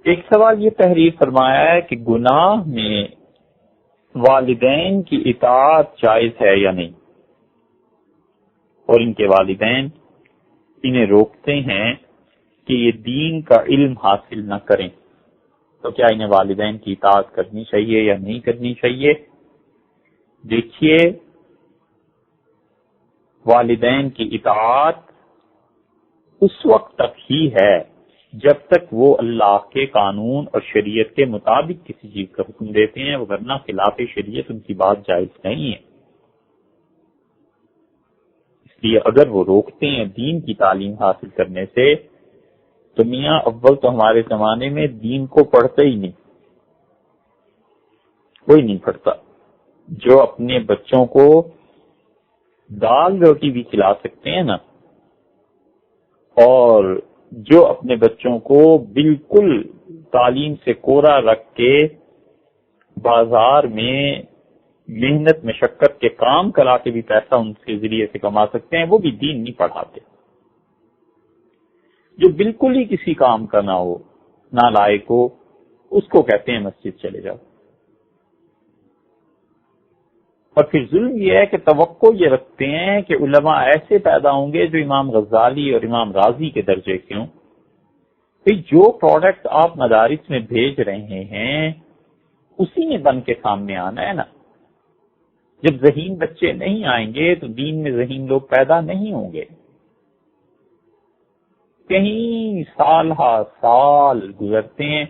ایک سوال یہ تحریر فرمایا ہے کہ گناہ میں والدین کی اطاعت جائز ہے یا نہیں، اور ان کے والدین انہیں روکتے ہیں کہ یہ دین کا علم حاصل نہ کریں، تو کیا انہیں والدین کی اطاعت کرنی چاہیے یا نہیں کرنی چاہیے؟ دیکھیے، والدین کی اطاعت اس وقت تک ہی ہے جب تک وہ اللہ کے قانون اور شریعت کے مطابق کسی چیز کا حکم دیتے ہیں، ورنہ خلاف شریعت ان کی بات جائز نہیں ہے۔ اس لیے اگر وہ روکتے ہیں دین کی تعلیم حاصل کرنے سے، تو میاں اول تو ہمارے زمانے میں دین کو پڑھتا ہی نہیں، کوئی نہیں پڑھتا۔ جو اپنے بچوں کو دال روٹی بھی کھلا سکتے ہیں نا، اور جو اپنے بچوں کو بالکل تعلیم سے کورا رکھ کے بازار میں محنت مشقت کے کام کرا کے بھی پیسہ ان کے ذریعے سے کما سکتے ہیں، وہ بھی دین نہیں پڑھاتے۔ جو بالکل ہی کسی کام کا نہ ہو، نالائق ہو، اس کو کہتے ہیں مسجد چلے جاؤ۔ اور پھر ظلم یہ ہے کہ توقع یہ رکھتے ہیں کہ علماء ایسے پیدا ہوں گے جو امام غزالی اور امام رازی کے درجے کے ہوں۔ پھر جو پروڈکٹ آپ مدارس میں بھیج رہے ہیں اسی نے بن کے سامنے آنا ہے نا۔ جب ذہین بچے نہیں آئیں گے تو دین میں ذہین لوگ پیدا نہیں ہوں گے۔ کہیں سال ہا سال گزرتے ہیں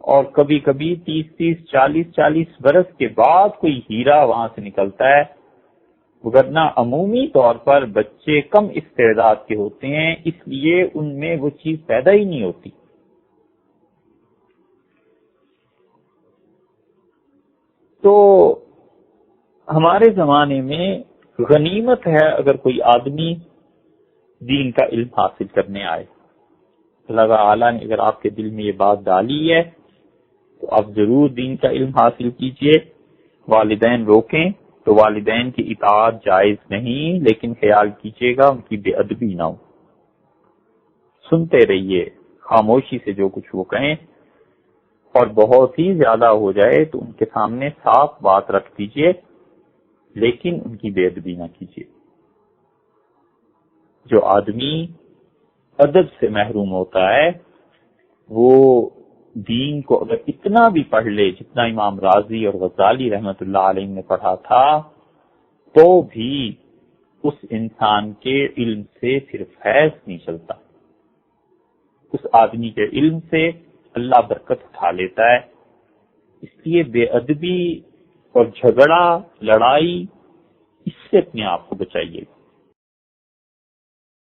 اور کبھی کبھی 30 40 برس کے بعد کوئی ہیرا وہاں سے نکلتا ہے، ورنہ عمومی طور پر بچے کم استعداد کے ہوتے ہیں، اس لیے ان میں وہ چیز پیدا ہی نہیں ہوتی۔ تو ہمارے زمانے میں غنیمت ہے اگر کوئی آدمی دین کا علم حاصل کرنے آئے۔ اللہ تعالیٰ نے اگر آپ کے دل میں یہ بات ڈالی ہے تو آپ ضرور دین کا علم حاصل کیجئے۔ والدین روکیں تو والدین کی اطاعت جائز نہیں، لیکن خیال کیجئے گا ان کی بے ادبی نہ ہو۔ سنتے رہیے خاموشی سے جو کچھ وہ کہیں، اور بہت ہی زیادہ ہو جائے تو ان کے سامنے صاف بات رکھ دیجئے، لیکن ان کی بے ادبی نہ کیجئے۔ جو آدمی ادب سے محروم ہوتا ہے وہ دین کو اگر اتنا بھی پڑھ لے جتنا امام رازی اور غزالی رحمت اللہ علیہ نے پڑھا تھا، تو بھی اس انسان کے علم سے صرف فیض نہیں چلتا۔ اس آدمی کے علم سے اللہ برکت اٹھا لیتا ہے۔ اس لیے بے ادبی اور جھگڑا، لڑائی، اس سے اپنے آپ کو بچائیے۔